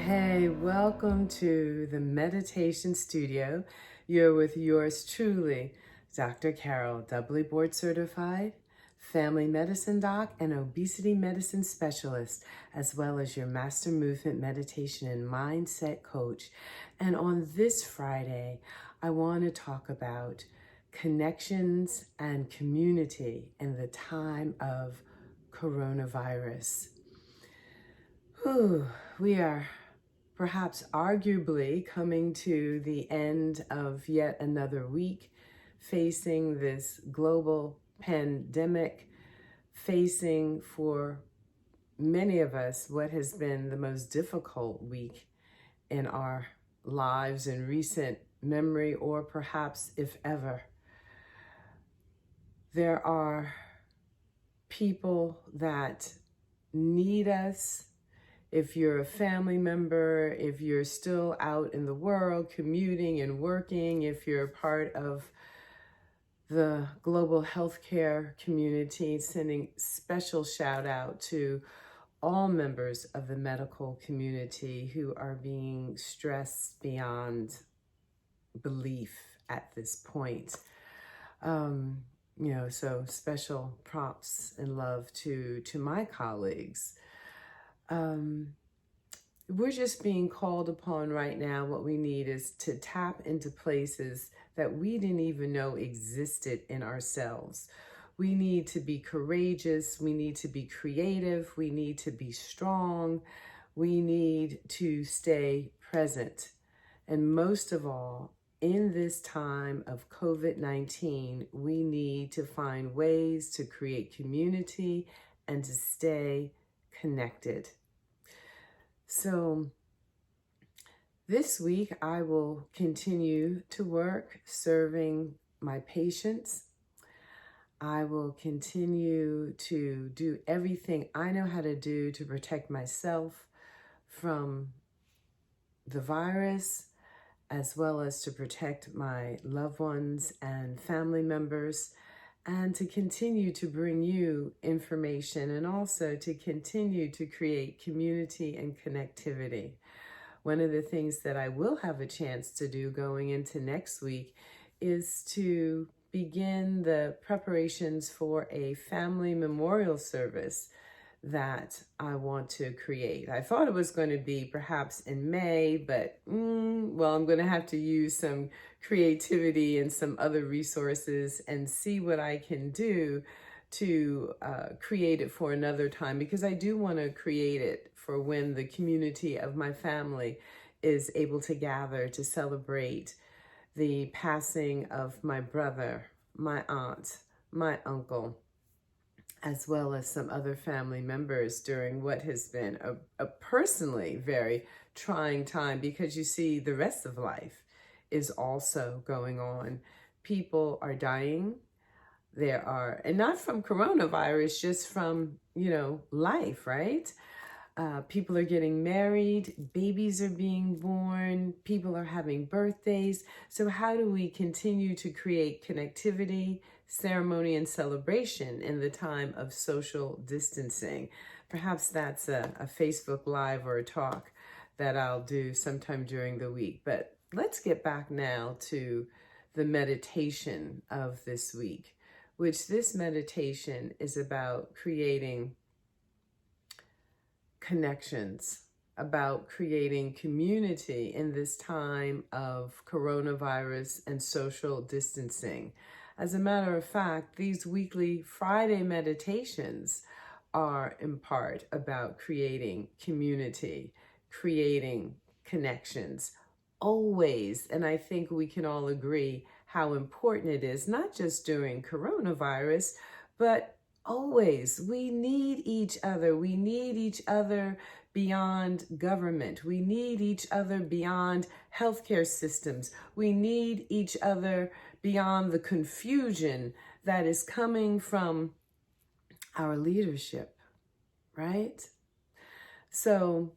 Hey, welcome to the Meditation Studio. You're with yours truly, Dr. Carol, doubly board certified, family medicine doc, and obesity medicine specialist, as well as your master movement meditation and mindset coach. And on this Friday, I want to talk about connections and community in the time of coronavirus. We are perhaps arguably coming to the end of yet another week, facing this global pandemic, facing for many of us what has been the most difficult week in our lives in recent memory, or perhaps if ever. There are people that need us. If you're a family member, if you're still out in the world commuting and working, if you're a part of the global healthcare community, sending special shout out to all members of the medical community who are being stressed beyond belief at this point. So special props and love to my colleagues. We're just being called upon right now. What we need is to tap into places that we didn't even know existed in ourselves. We need to be courageous. We need to be creative. We need to be strong. We need to stay present. And most of all, in this time of COVID-19, we need to find ways to create community and to stay connected. So this week, I will continue to work serving my patients. I will continue to do everything I know how to do to protect myself from the virus, as well as to protect my loved ones and family members, and to continue to bring you information, and also to continue to create community and connectivity. One of the things that I will have a chance to do going into next week is to begin the preparations for a family memorial service that I want to create. I thought it was going to be perhaps in May, but I'm going to have to use some creativity and some other resources and see what I can do to create it for another time, because I do want to create it for when the community of my family is able to gather to celebrate the passing of my brother, my aunt, my uncle, as well as some other family members during what has been a personally very trying time, because you see the rest of life is also going on. People are dying. And not from coronavirus, just from, life, right? People are getting married, babies are being born, people are having birthdays. So how do we continue to create connectivity, ceremony, and celebration in the time of social distancing? Perhaps that's a Facebook Live or a talk that I'll do sometime during the week. But let's get back now to the meditation of this week, which this meditation is about creating connections, about creating community in this time of coronavirus and social distancing. As a matter of fact, these weekly Friday meditations are in part about creating community, creating connections, always. And I think we can all agree how important it is, not just during coronavirus, but always. We need each other. We need each other beyond government. We need each other beyond healthcare systems. We need each other beyond the confusion that is coming from our leadership, right? So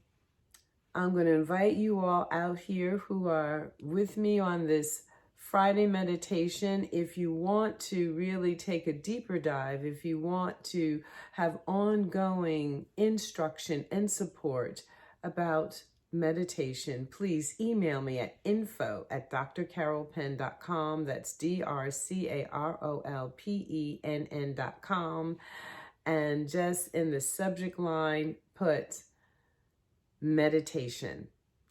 I'm going to invite you all out here who are with me on this Friday meditation. If you want to really take a deeper dive, if you want to have ongoing instruction and support about meditation, please email me at info@drcarolpenn.com. That's DRCAROLPENN.com. And just in the subject line, put meditation,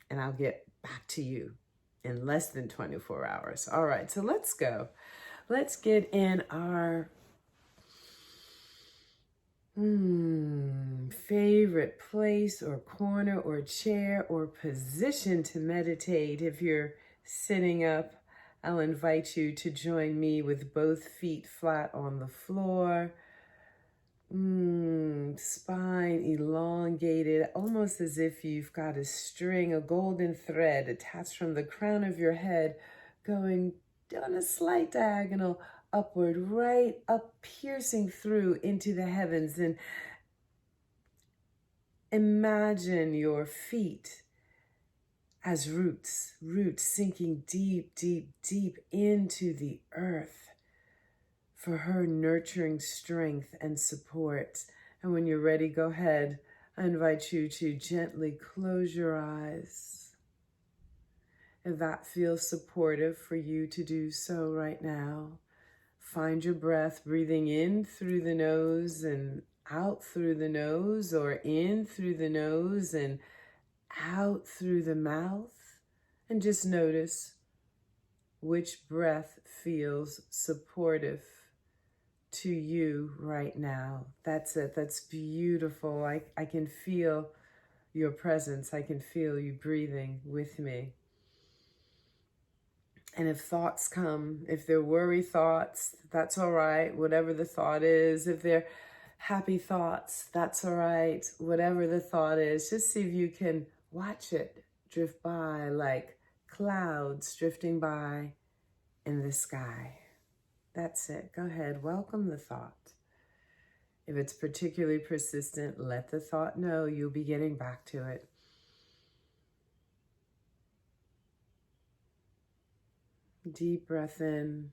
and I'll get back to you in less than 24 hours. All right, so let's go. Let's get in our favorite place or corner or chair or position to meditate. If you're sitting up, I'll invite you to join me with both feet flat on the floor. Spine elongated, almost as if you've got a string, a golden thread attached from the crown of your head, going down a slight diagonal upward, right up, piercing through into the heavens. And imagine your feet as roots sinking deep, deep, deep into the earth for her nurturing strength and support. And when you're ready, go ahead. I invite you to gently close your eyes. If that feels supportive for you to do so right now, find your breath, breathing in through the nose and out through the nose, or in through the nose and out through the mouth. And just notice which breath feels supportive to you right now. That's it. That's beautiful. I can feel your presence. I can feel you breathing with me. And if thoughts come, if they're worry thoughts, that's all right. Whatever the thought is, if they're happy thoughts, that's all right. Whatever the thought is, just see if you can watch it drift by like clouds drifting by in the sky. That's it. Go ahead. Welcome the thought. If it's particularly persistent, let the thought know you'll be getting back to it. Deep breath in.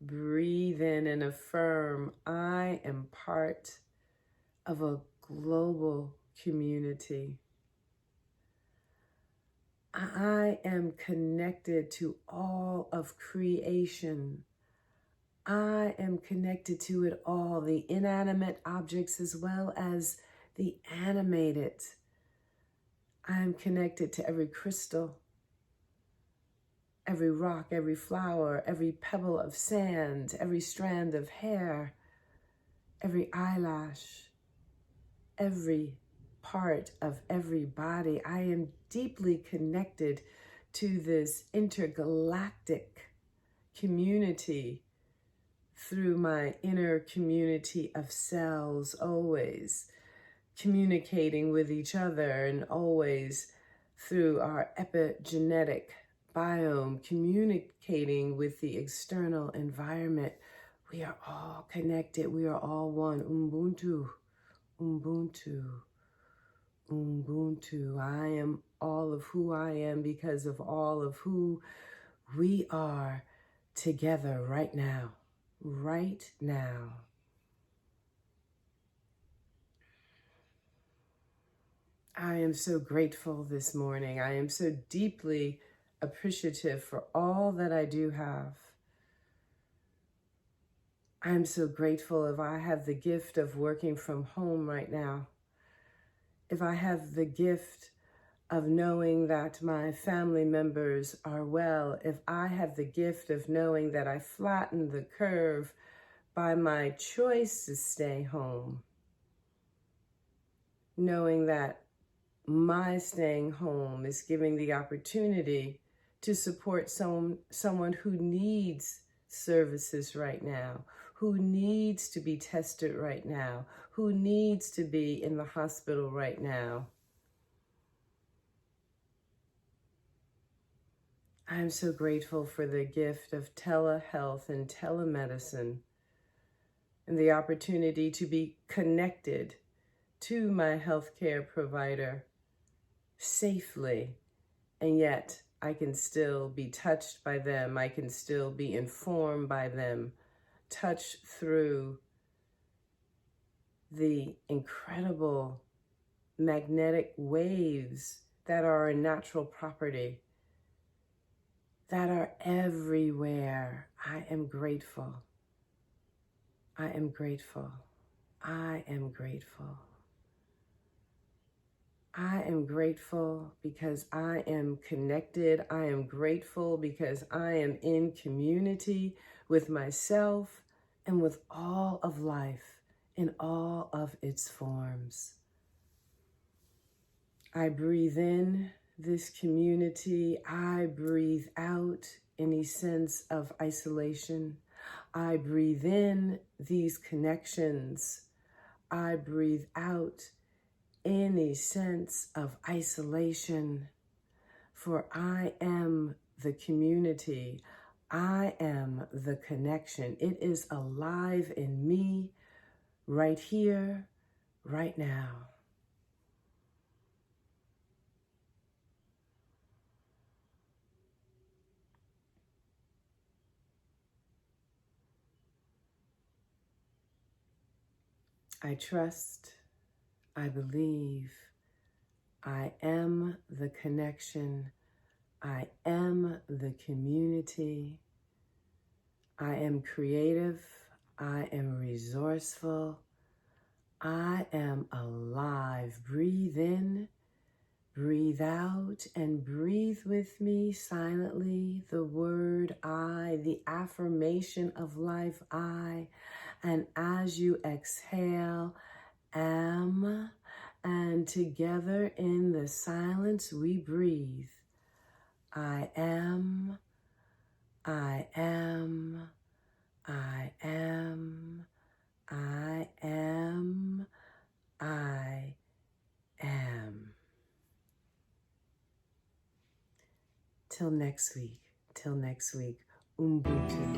Breathe in and affirm, I am part of a global community. I am connected to all of creation. I am connected to it all, the inanimate objects as well as the animated. I am connected to every crystal, every rock, every flower, every pebble of sand, every strand of hair, every eyelash, every part of every body. I am deeply connected to this intergalactic community through my inner community of cells, always communicating with each other, and always through our epigenetic biome, communicating with the external environment. We are all connected. We are all one. Ubuntu, Ubuntu, Ubuntu. I am all of who I am because of all of who we are together right now. Right now. I am so grateful this morning. I am so deeply appreciative for all that I do have. I am so grateful if I have the gift of working from home right now. If I have the gift of knowing that my family members are well, if I have the gift of knowing that I flattened the curve by my choice to stay home, knowing that my staying home is giving the opportunity to support someone who needs services right now, who needs to be tested right now, who needs to be in the hospital right now. I'm so grateful for the gift of telehealth and telemedicine and the opportunity to be connected to my healthcare provider safely, and yet I can still be touched by them. I can still be informed by them, touched through the incredible magnetic waves that are a natural property, that are everywhere. I am grateful. I am grateful. I am grateful. I am grateful because I am connected. I am grateful because I am in community with myself and with all of life in all of its forms. I breathe in this community. I breathe out any sense of isolation. I breathe in these connections. I breathe out any sense of isolation, for I am the community. I am the connection. It is alive in me right here, right now. I trust, I believe, I am the connection. I am the community. I am creative. I am resourceful. I am alive. Breathe in, breathe out, and breathe with me silently the word I, the affirmation of life I. And as you exhale, am, and together in the silence we breathe. I am, I am, I am, I am, I am. Till next week, Ubuntu.